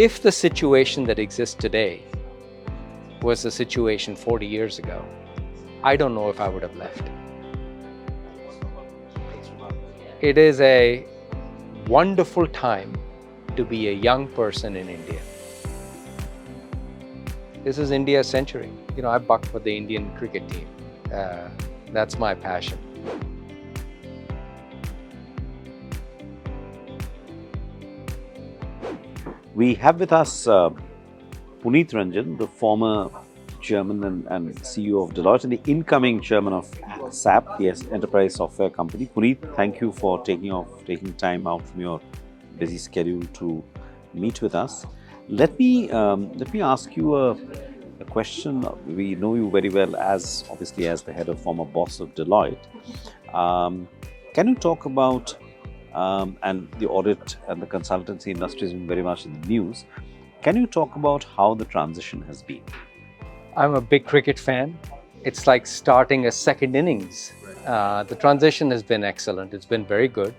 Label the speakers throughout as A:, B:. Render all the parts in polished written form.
A: If the situation that exists today was the situation 40 years ago, I don't know if I would have left. It is a wonderful time to be a young person in India. This is India's century. I buck for the Indian cricket team. That's my passion.
B: We have with us Punit Renjen, the former Chairman and CEO of Deloitte and the incoming Chairman of SAP, the Enterprise Software Company. Punit, thank you for taking time out from your busy schedule to meet with us. Let me ask you a question. We know you very well as the head of former boss of Deloitte. Can you talk about and the audit and the consultancy industry has been very much in the news. Can you talk about how the transition has been?
A: I'm a big cricket fan. It's like starting a second innings. The transition has been excellent. It's been very good.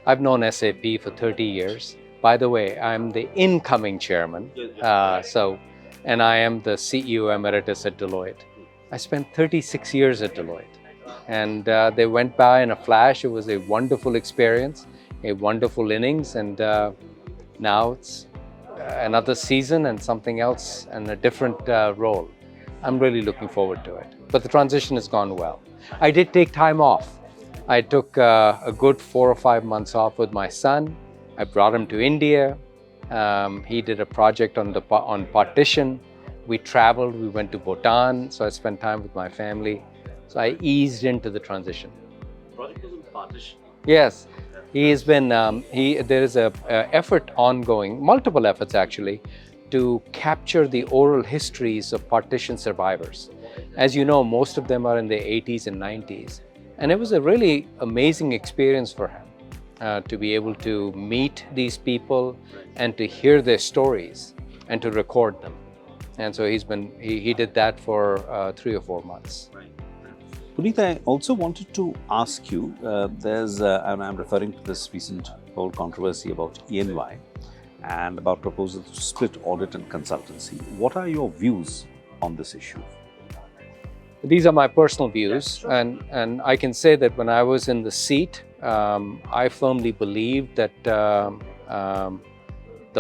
A: I've known SAP for 30 years. By the way, I'm the incoming chairman. And I am the CEO Emeritus at Deloitte. I spent 36 years at Deloitte. And they went by in a flash. It was a wonderful experience, a wonderful innings. And now it's another season and something else and a different role. I'm really looking forward to it. But the transition has gone well. I did take time off. I took a good 4 or 5 months off with my son. I brought him to India. He did a project on partition. We traveled, we went to Bhutan, so I spent time with my family. So I eased into the transition.
B: The project was on partition?
A: Yes. He has been, there is a effort ongoing, multiple efforts actually, to capture the oral histories of partition survivors. As you know, most of them are in the 80s and 90s. And it was a really amazing experience for him to be able to meet these people and to hear their stories and to record them. And so he did that for 3 or 4 months.
B: Right. Punit, I also wanted to ask you, and I'm referring to this recent whole controversy about E&Y and about proposals to split audit and consultancy. What are your views on this issue?
A: These are my personal views, and I can say that when I was in the seat, I firmly believe that the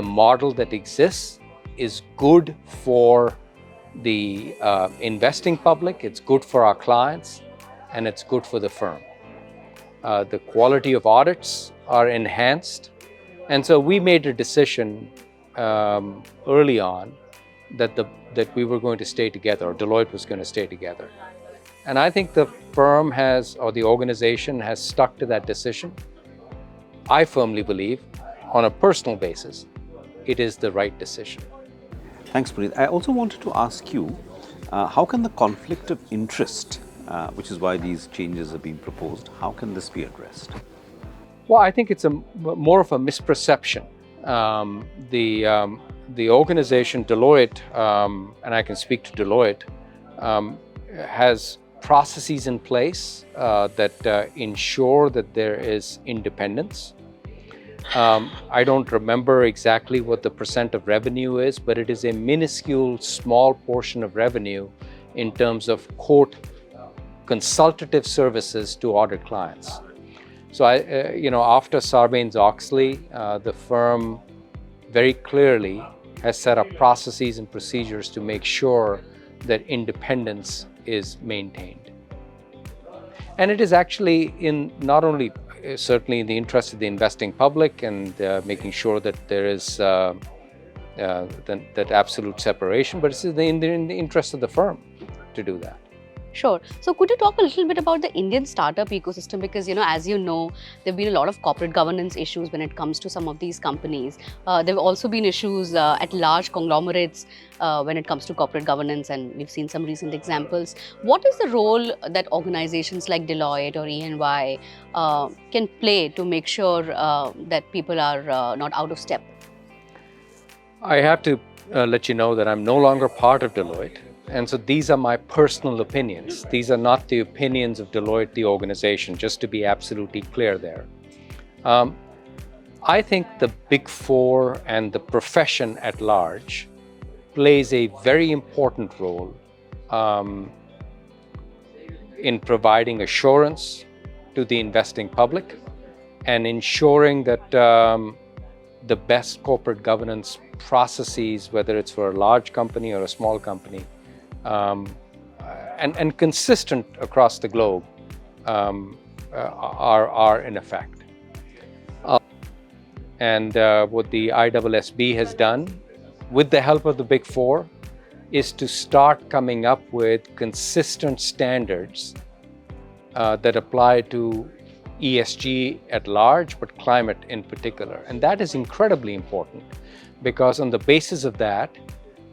A: model that exists is good for the investing public, it's good for our clients, and it's good for the firm. The quality of audits are enhanced. And so we made a decision early on that we were going to stay together, or Deloitte was going to stay together. And I think the firm or the organization has stuck to that decision. I firmly believe, on a personal basis, it is the right decision.
B: Thanks, Punit. I also wanted to ask you, how can the conflict of interest, which is why these changes are being proposed, how can this be addressed?
A: Well, I think it's more of a misperception. The organization Deloitte, and I can speak to Deloitte, has processes in place that ensure that there is independence. I don't remember exactly what the percent of revenue is, but it is a minuscule, small portion of revenue in terms of, quote, consultative services to audit clients. So, after Sarbanes-Oxley, the firm very clearly has set up processes and procedures to make sure that independence is maintained. And it is actually not only certainly in the interest of the investing public and making sure that there is that absolute separation, but it's in the interest of the firm to do that.
C: Sure. So could you talk a little bit about the Indian startup ecosystem? Because, as you know, there have been a lot of corporate governance issues when it comes to some of these companies. There have also been issues at large conglomerates when it comes to corporate governance, and we've seen some recent examples. What is the role that organizations like Deloitte or E&Y can play to make sure that people are not out of step?
A: I have to let you know that I'm no longer part of Deloitte. And so these are my personal opinions. These are not the opinions of Deloitte, the organization, just to be absolutely clear there. I think the Big Four and the profession at large plays a very important role in providing assurance to the investing public and ensuring that the best corporate governance processes, whether it's for a large company or a small company, and consistent across the globe, are in effect. And what the ISSB has done, with the help of the Big Four, is to start coming up with consistent standards that apply to ESG at large, but climate in particular. And that is incredibly important because on the basis of that,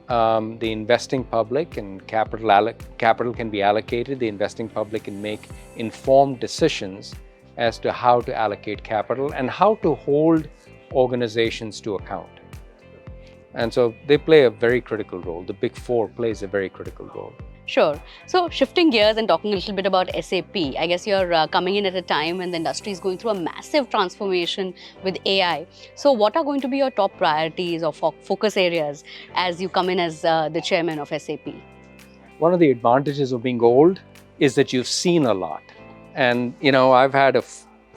A: the investing public and capital can be allocated. The investing public can make informed decisions as to how to allocate capital and how to hold organizations to account. And so they play a very critical role. The Big Four plays a very critical role.
C: Sure. So shifting gears and talking a little bit about SAP, I guess you're coming in at a time when the industry is going through a massive transformation with AI. So what are going to be your top priorities or focus areas as you come in as the chairman of SAP?
A: One of the advantages of being old is that you've seen a lot. And, I've had a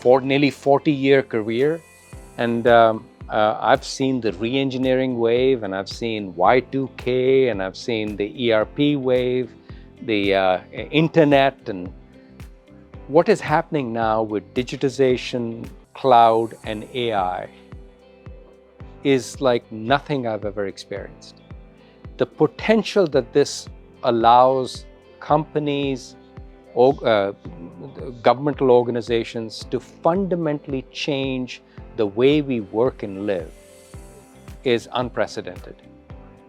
A: nearly 40-year career, and I've seen the re-engineering wave, and I've seen Y2K, and I've seen the ERP wave, the internet, and what is happening now with digitization, cloud, and AI is like nothing I've ever experienced. The potential that this allows companies, governmental organizations to fundamentally change the way we work and live is unprecedented.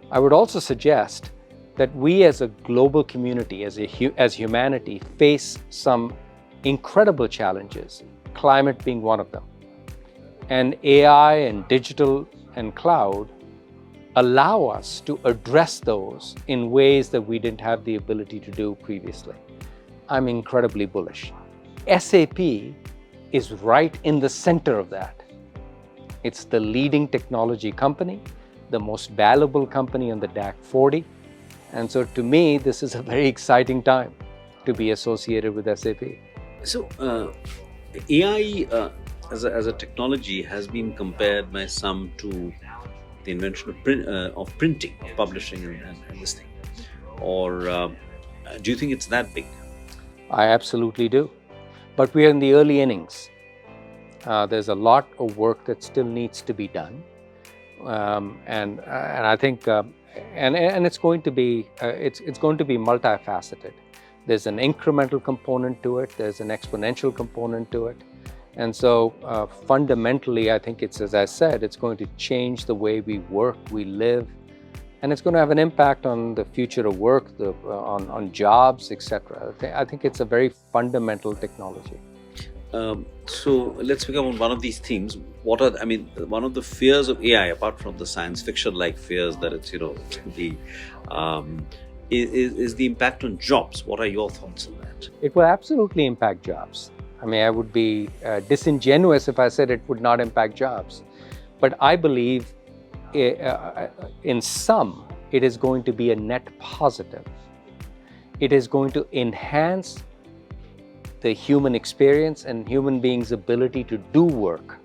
A: I would also suggest that we as a global community, as humanity, face some incredible challenges, climate being one of them. And AI and digital and cloud allow us to address those in ways that we didn't have the ability to do previously. I'm incredibly bullish. SAP is right in the center of that. It's the leading technology company, the most valuable company on the DAC 40. And so to me, this is a very exciting time to be associated with SAP.
B: So, AI as a technology has been compared by some to the invention of printing, of publishing, and this thing. Or do you think it's that big?
A: I absolutely do. But we are in the early innings. There's a lot of work that still needs to be done, and I think and it's going to be it's going to be multifaceted. There's an incremental component to it. There's an exponential component to it, and so fundamentally, I think it's, as I said, it's going to change the way we work, we live, and it's going to have an impact on the future of work, on jobs, etc. I think it's a very fundamental technology.
B: So let's pick up on one of these themes. One of the fears of AI, apart from the science fiction-like fears that it's, is the impact on jobs. What are your thoughts on that?
A: It will absolutely impact jobs. I would be disingenuous if I said it would not impact jobs. But I believe in sum, it is going to be a net positive. It is going to enhance the human experience and human beings' ability to do work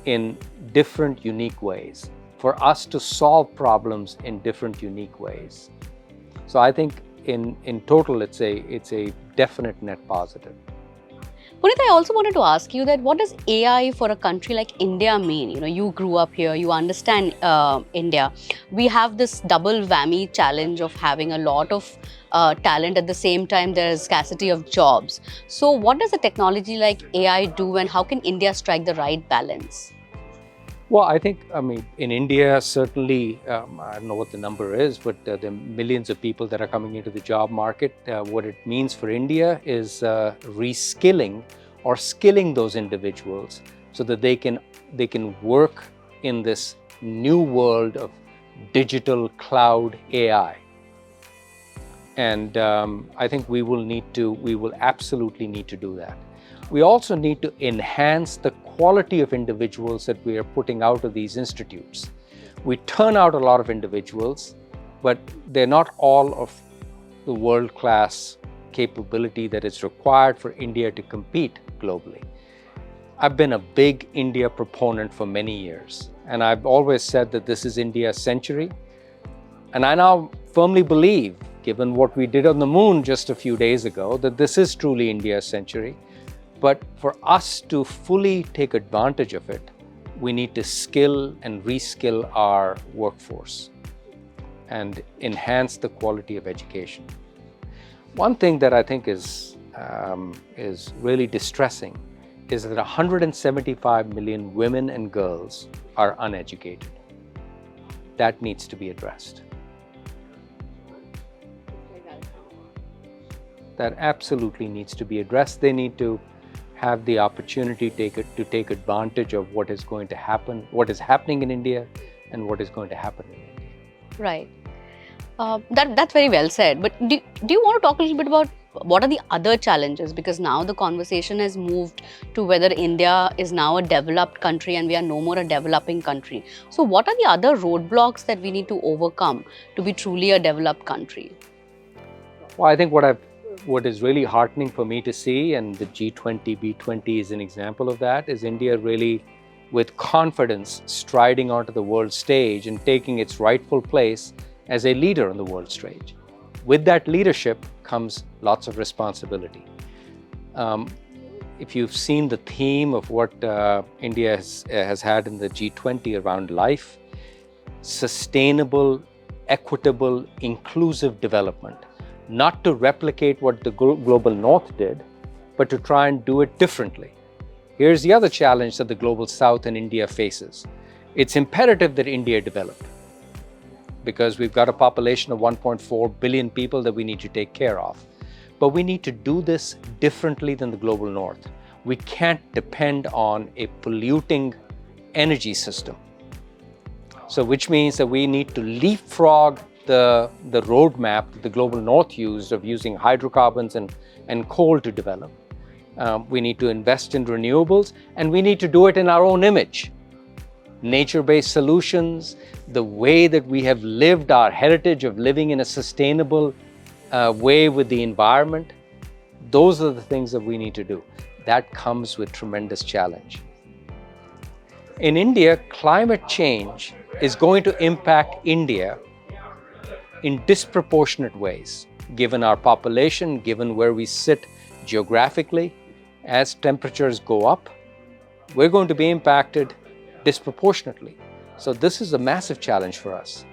A: in different, unique ways, for us to solve problems in different, unique ways. So I think in total, it's a definite net positive.
C: Punit, I also wanted to ask you that what does AI for a country like India mean? You grew up here, you understand India. We have this double whammy challenge of having a lot of talent. At the same time, there is scarcity of jobs. So what does a technology like AI do, and how can India strike the right balance?
A: Well, I think, in India, certainly, I don't know what the number is, but there are millions of people that are coming into the job market. What it means for India is reskilling or skilling those individuals so that they can work in this new world of digital cloud AI. And I think we will absolutely need to do that. We also need to enhance the quality of individuals that we are putting out of these institutes. We turn out a lot of individuals, but they're not all of the world-class capability that is required for India to compete globally. I've been a big India proponent for many years, and I've always said that this is India's century. And I now firmly believe, given what we did on the moon just a few days ago, that this is truly India's century. But for us to fully take advantage of it, we need to skill and reskill our workforce and enhance the quality of education. One thing that I think is really distressing is that 175 million women and girls are uneducated. That needs to be addressed. That absolutely needs to be addressed. They need to have the opportunity to take advantage of what is going to happen, what is happening in India, and what is going to happen in India.
C: Right. That's very well said. But do you want to talk a little bit about what are the other challenges? Because now the conversation has moved to whether India is now a developed country and we are no more a developing country. So what are the other roadblocks that we need to overcome to be truly a developed country?
A: Well, I think what is really heartening for me to see, and the G20, B20 is an example of that, is India really with confidence striding onto the world stage and taking its rightful place as a leader on the world stage. With that leadership comes lots of responsibility. If you've seen the theme of what India has had in the G20 around life, sustainable, equitable, inclusive development, not to replicate what the global north did, but to try and do it differently. Here's the other challenge that the global south and India faces. It's imperative that India develop, because we've got a population of 1.4 billion people that we need to take care of. But we need to do this differently than the global north. We can't depend on a polluting energy system. So which means that we need to leapfrog the roadmap that the global north used of using hydrocarbons and coal to develop. We need to invest in renewables, and we need to do it in our own image. Nature-based solutions, the way that we have lived our heritage of living in a sustainable way with the environment, those are the things that we need to do. That comes with tremendous challenge. In India, climate change is going to impact India in disproportionate ways, given our population, given where we sit geographically. As temperatures go up, we're going to be impacted disproportionately. So this is a massive challenge for us.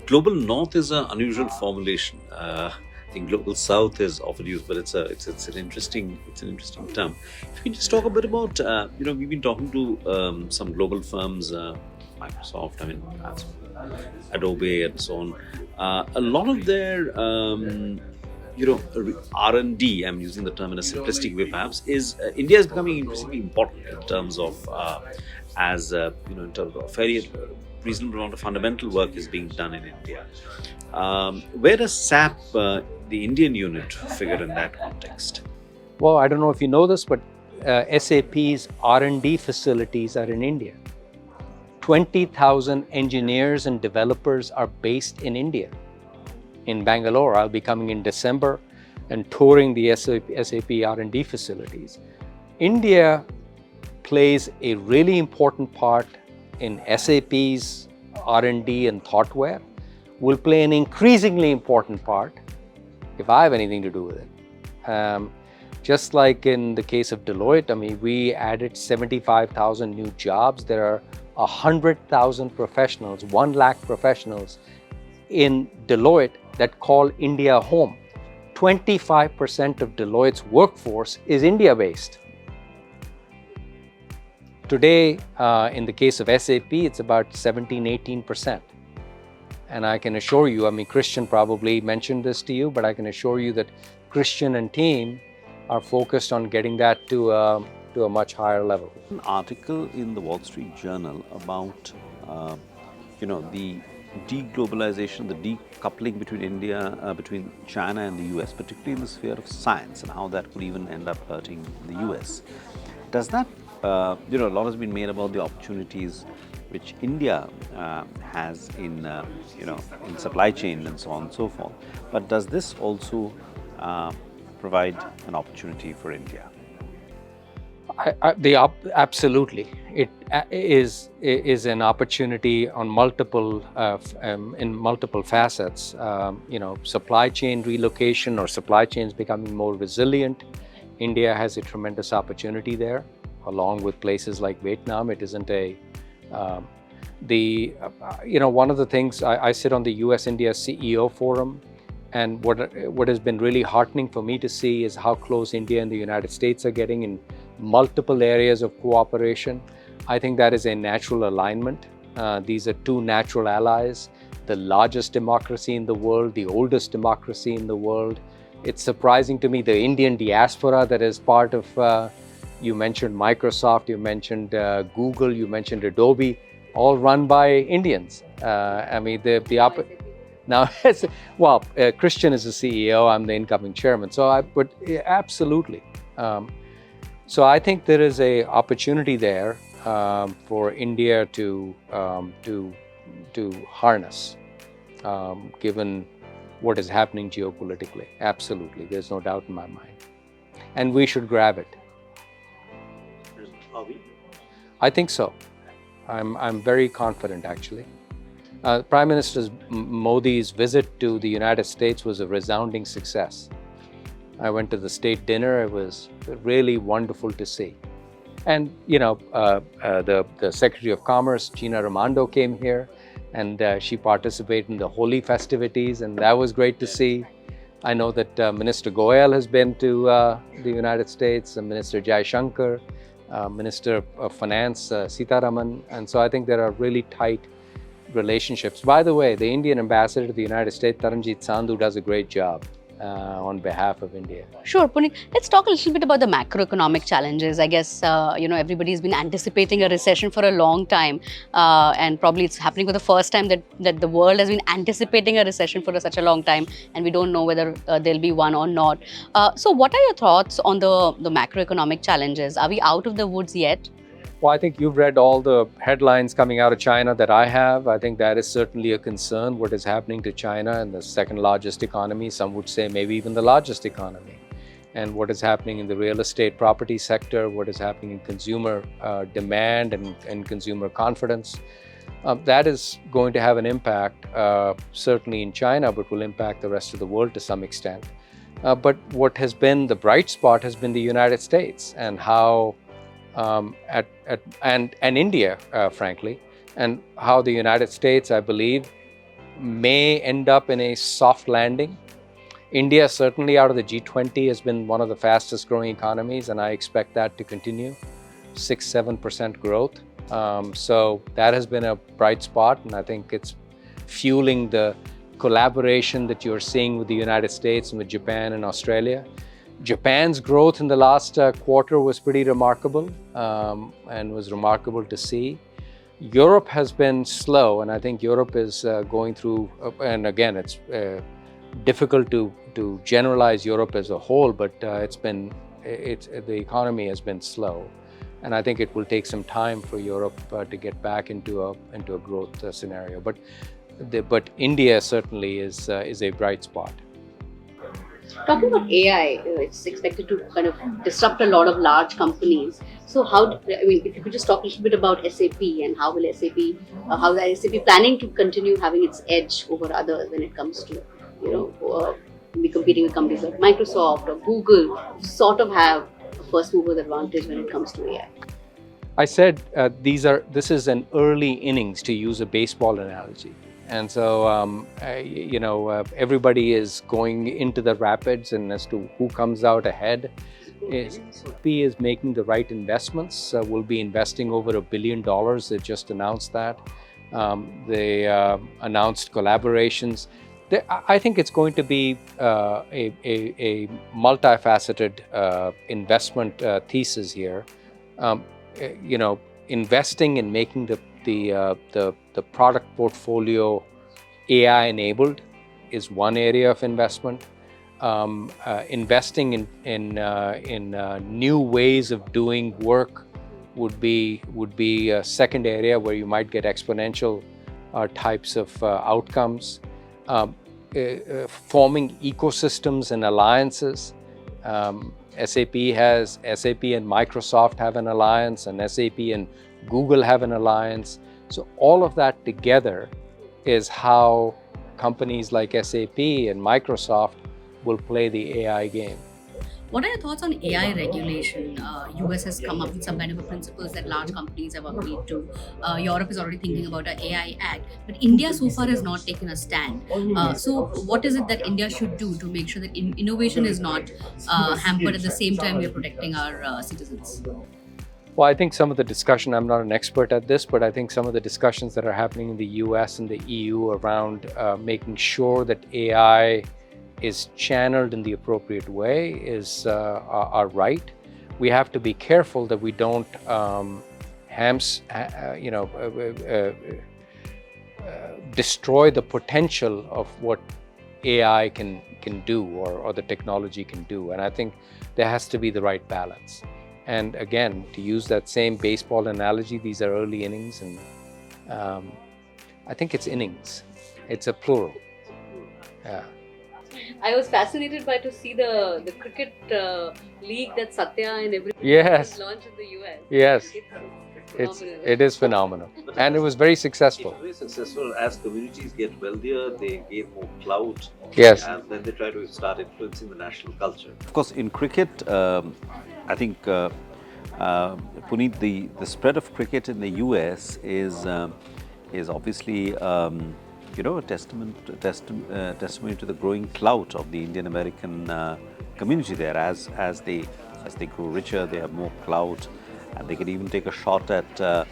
B: Global North is an unusual formulation. I think Global South is often used, but it's an interesting term. If you can just talk a bit about, we've been talking to some global firms, Microsoft, Adobe, and so on. A lot of their R&D, I'm using the term in a simplistic way perhaps, is India is becoming increasingly important in terms of in terms of a very reasonable amount of fundamental work is being done in India. Where does SAP, the Indian unit, figure in that context?
A: Well, I don't know if you know this, but SAP's R&D facilities are in India. 20,000 engineers and developers are based in India. In Bangalore, I'll be coming in December and touring the SAP R&D facilities. India plays a really important part in SAP's R&D and thoughtware, will play an increasingly important part if I have anything to do with it. Just like in the case of Deloitte, we added 75,000 new jobs. There are 100,000 professionals, 1 lakh professionals in Deloitte that call India home. 25% of Deloitte's workforce is India-based. Today, in the case of SAP, it's about 17-18%. And I can assure you, Christian probably mentioned this to you, but I can assure you that Christian and team are focused on getting that to a much higher level.
B: An article in the Wall Street Journal about, the deglobalization, the decoupling between between China and the US, particularly in the sphere of science, and how that could even end up hurting the US. Does that, a lot has been made about the opportunities which India has in, in supply chain and so on and so forth. But does this also provide an opportunity for India?
A: Absolutely, it is an opportunity on multiple in multiple facets. Supply chain relocation or supply chains becoming more resilient. India has a tremendous opportunity there, along with places like Vietnam. It isn't a one of the things I sit on the U.S.-India CEO forum. And what has been really heartening for me to see is how close India and the United States are getting in multiple areas of cooperation. I think that is a natural alignment. These are two natural allies, the largest democracy in the world, the oldest democracy in the world. It's surprising to me, the Indian diaspora that is part of, you mentioned Microsoft, you mentioned Google, you mentioned Adobe, all run by Indians. Now, Christian is the CEO, I'm the incoming chairman. Absolutely. So I think there is a opportunity there for India to harness, given what is happening geopolitically. Absolutely, there's no doubt in my mind, and we should grab it.
B: Are we?
A: I think so. I'm very confident, actually. Prime Minister Modi's visit to the United States was a resounding success. I went to the state dinner. It was really wonderful to see. And, the Secretary of Commerce, Gina Raimondo, came here, and she participated in the Holi festivities, and that was great to see. I know that Minister Goyal has been to the United States, and Minister Jai Shankar, Minister of Finance, Sitaraman. And so I think there are really tight relationships. By the way, the Indian ambassador to the United States, Taranjit Sandhu, does a great job on behalf of India.
C: Sure, Punit. Let's talk a little bit about the macroeconomic challenges. I guess, everybody's been anticipating a recession for a long time. And probably it's happening for the first time that the world has been anticipating a recession for such a long time. And we don't know whether there'll be one or not. So what are your thoughts on the macroeconomic challenges? Are we out of the woods yet?
A: Well, I think you've read all the headlines coming out of China that I have. I think that is certainly a concern, what is happening to China, and the second largest economy, some would say maybe even the largest economy. And what is happening in the real estate property sector, what is happening in consumer demand and consumer confidence. That is going to have an impact, certainly in China, but will impact the rest of the world to some extent. But what has been the bright spot has been the United States, and how and India, frankly, and how the United States, I believe, may end up in a soft landing. India, certainly out of the G20, has been one of the fastest growing economies, and I expect that to continue, 6-7% growth. So that has been a bright spot, and I think it's fueling the collaboration that you're seeing with the United States and with Japan and Australia. Japan's growth in the last quarter was pretty remarkable, and was remarkable to see. Europe has been slow, and I think Europe is going through, and again, it's difficult to generalize Europe as a whole, but the economy has been slow, and I think it will take some time for Europe to get back into a growth scenario. But India certainly is a bright spot.
C: Talking about AI, it's expected to kind of disrupt a lot of large companies. So if you could just talk a little bit about SAP and how is SAP planning to continue having its edge over others when it comes to, be competing with companies like Microsoft or Google, sort of have a first mover's advantage when it comes to AI.
A: I said this is an early innings, to use a baseball analogy. And so, everybody is going into the rapids, and as to who comes out ahead, SAP is making the right investments. We'll be investing over $1 billion. They just announced that. They announced collaborations. I think it's going to be a multifaceted investment thesis here. Investing in making the product portfolio AI enabled is one area of investment. Investing in new ways of doing work would be a second area where you might get exponential types of outcomes. Forming ecosystems and alliances. SAP and Microsoft have an alliance, and SAP and Google have an alliance. So all of that together is how companies like SAP and Microsoft will play the AI game.
C: What are your thoughts on AI regulation? US has come up with some kind of a principles that large companies have agreed to. Europe is already thinking about an AI Act, but India so far has not taken a stand. So, what is it that India should do to make sure that innovation is not hampered at the same time we are protecting our citizens?
A: Well, I think some of the discussion, I'm not an expert at this, but I think some of the discussions that are happening in the US and the EU around making sure that AI is channeled in the appropriate way are right. We have to be careful that we don't destroy the potential of what AI can do or the technology can do. And I think there has to be the right balance. And again, to use that same baseball analogy, these are early innings, and I think it's innings. It's a plural. Yeah.
C: I was fascinated by to see the cricket league that Satya and everyone
A: Yes.
C: launched in the US.
A: Yes.
C: It's
A: It is phenomenal, and it was very successful.
B: Very successful. As communities get wealthier, they gain more clout.
A: Yes.
B: And then they try to start influencing the national culture. Of course, in cricket, I think, Puneet, the spread of cricket in the US is obviously a testimony to the growing clout of the Indian American community there. As they grow richer, they have more clout, and they can even take a shot at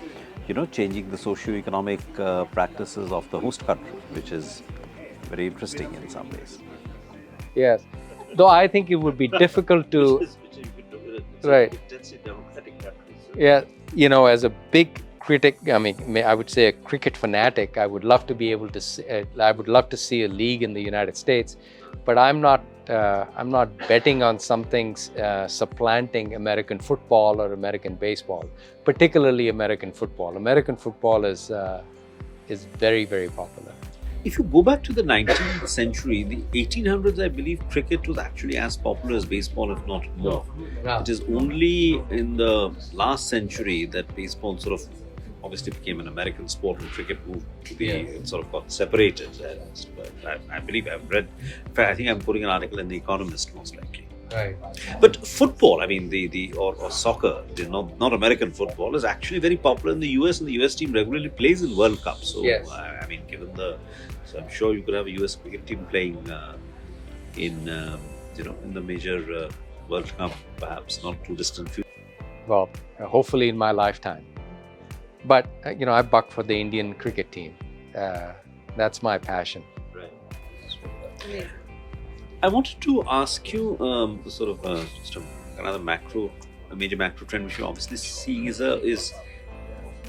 B: changing the socio-economic practices of the host country, which is very interesting in some ways.
A: Yes. Though I think it would be difficult to. Right. Yeah. As a big critic, I would say a cricket fanatic, I would love to be able to see, I would love to see a league in the United States, but I'm not betting on something supplanting American football or American baseball, particularly American football. American football is very, very popular.
B: If you go back to the 19th century, the 1800s, I believe cricket was actually as popular as baseball, if not more.
A: Yeah.
B: It is only in the last century that baseball sort of obviously became an American sport and cricket moved to be sort of got separated. I believe I've read, in fact, I think I'm quoting an article in The Economist most likely.
A: Right.
B: But football, or soccer, not American football, is actually very popular in the US, and the US team regularly plays in World Cup. So,
A: yes.
B: So I'm sure you could have a US cricket team playing in the major World Cup, perhaps not too distant future.
A: Well, hopefully in my lifetime. But I buck for the Indian cricket team. That's my passion.
B: Right.
C: Amazing.
B: I wanted to ask you just another major macro trend which you're obviously seeing is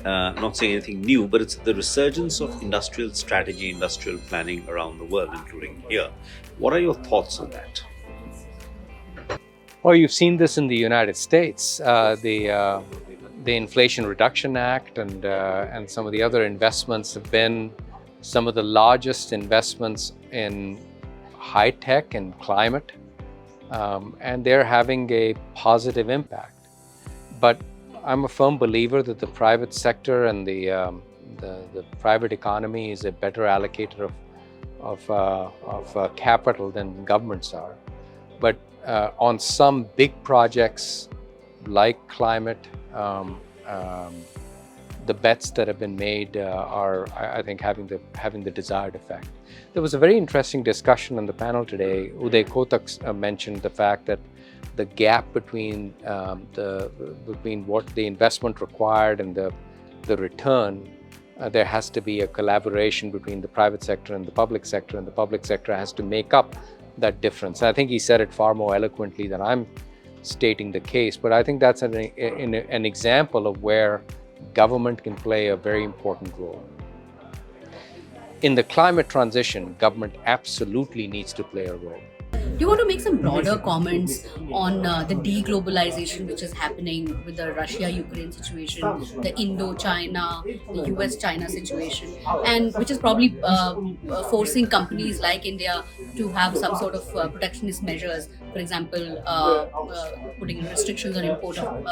B: not saying anything new, but it's the resurgence of industrial strategy, industrial planning around the world, including here. What are your thoughts on that?
A: Well, you've seen this in the United States. The Inflation Reduction Act and some of the other investments have been some of the largest investments in high tech and climate, and they're having a positive impact. But I'm a firm believer that the private sector and the private economy is a better allocator of capital than governments are. But on some big projects like climate, the bets that have been made are, I think, having the desired effect. There was a very interesting discussion on the panel today. Uday Kotak mentioned the fact that the gap between what the investment required and the return, there has to be a collaboration between the private sector and the public sector, and the public sector has to make up that difference. I think he said it far more eloquently than I'm stating the case, but I think that's an example of where government can play a very important role. in the climate transition, government absolutely needs to play a role.
C: Do you want to make some broader comments on the deglobalization which is happening with the Russia-Ukraine situation, the Indo-China, the US-China situation, and which is probably forcing companies like India to have some sort of protectionist measures, for example, putting restrictions on import of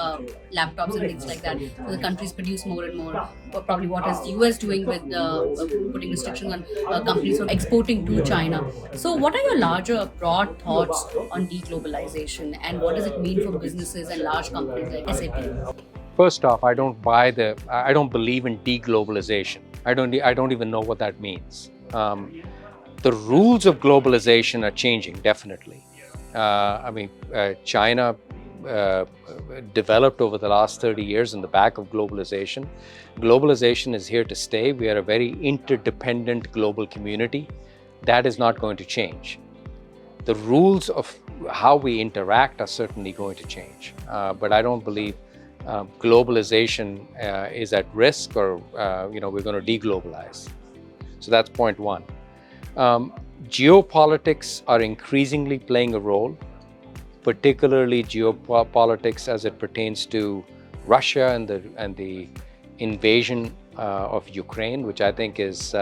C: laptops and things like that. So the countries produce more and more. Probably what is the US doing with putting restrictions on companies from exporting to China. So what are your larger, broad thoughts on deglobalization and what does it mean for businesses and large companies like SAP?
A: First off, I don't believe in deglobalization. I don't even know what that means. The rules of globalization are changing, definitely. China developed over the last 30 years in the back of globalization. Globalization is here to stay. We are a very interdependent global community. That is not going to change. The rules of how we interact are certainly going to change, but I don't believe globalization is at risk or we're going to deglobalize. So that's point one. Geopolitics are increasingly playing a role, particularly geopolitics as it pertains to Russia and the invasion of Ukraine, which I think is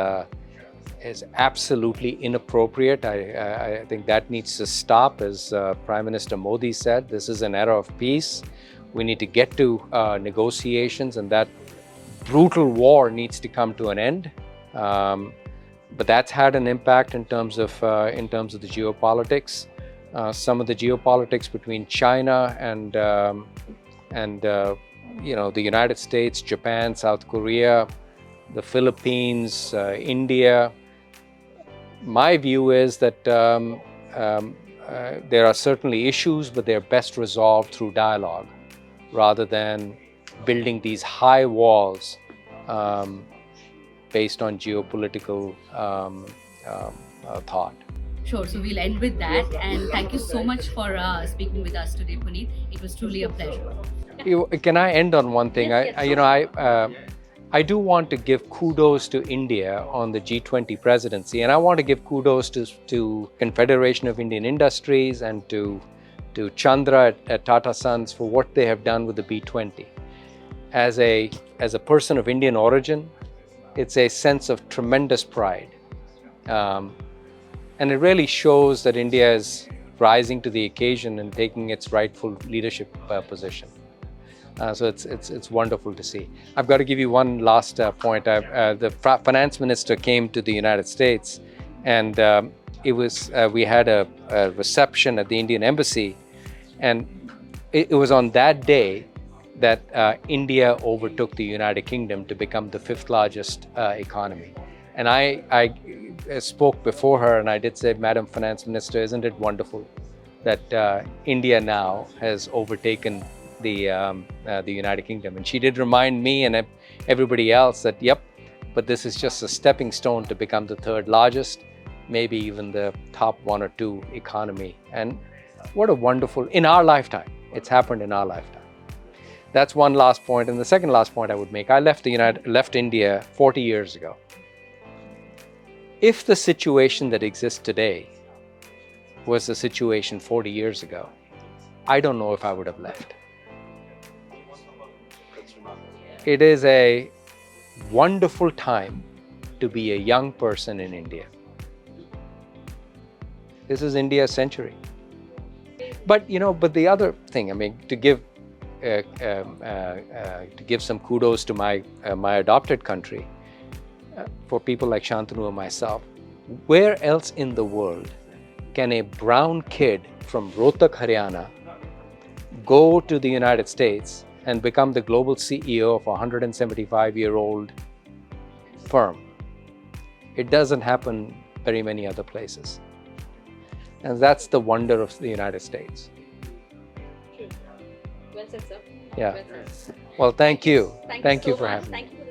A: absolutely inappropriate. I think that needs to stop. As Prime Minister Modi said, this is an era of peace. We need to get to negotiations, and that brutal war needs to come to an end. But that's had an impact in terms of the geopolitics. Some of the geopolitics between China and the United States, Japan, South Korea, the Philippines, India. My view is that there are certainly issues, but they're best resolved through dialogue rather than building these high walls based on geopolitical thought.
C: Sure, so we'll end with that. And thank you so much for speaking with us today, Punit. It was truly a pleasure.
A: Can I end on one thing?
C: Yes.
A: I do want to give kudos to India on the G20 presidency, and I want to give kudos to Confederation of Indian Industries and to Chandra at Tata Sons for what they have done with the B20. As a person of Indian origin, it's a sense of tremendous pride. And it really shows that India is rising to the occasion and taking its rightful leadership position. So it's wonderful to see. I've got to give you one last point. The finance minister came to the United States, and we had a reception at the Indian embassy, and it was on that day that India overtook the United Kingdom to become the 5th largest economy. And I spoke before her, and I did say, Madam Finance Minister, isn't it wonderful that India now has overtaken the United Kingdom? And she did remind me and everybody else that, yep, but this is just a stepping stone to become the 3rd largest, maybe even the top 1 or 2 economy. And what a wonderful, in our lifetime, it's happened in our lifetime. That's one last point. And the second last point I would make, I left India 40 years ago. If the situation that exists today was the situation 40 years ago, I don't know if I would have left. It is a wonderful time to be a young person in India. This is India's century. But the other thing, to give some kudos to my adopted country, for people like Shantanu and myself, where else in the world can a brown kid from Rohtak, Haryana, go to the United States and become the global CEO of a 175-year-old firm? It doesn't happen very many other places. And that's the wonder of the United States.
C: Well said, sir.
A: Yeah.
C: Well said.
A: Well, thank you.
C: Thank you
A: for
C: so much.
A: having me.
C: Thank you.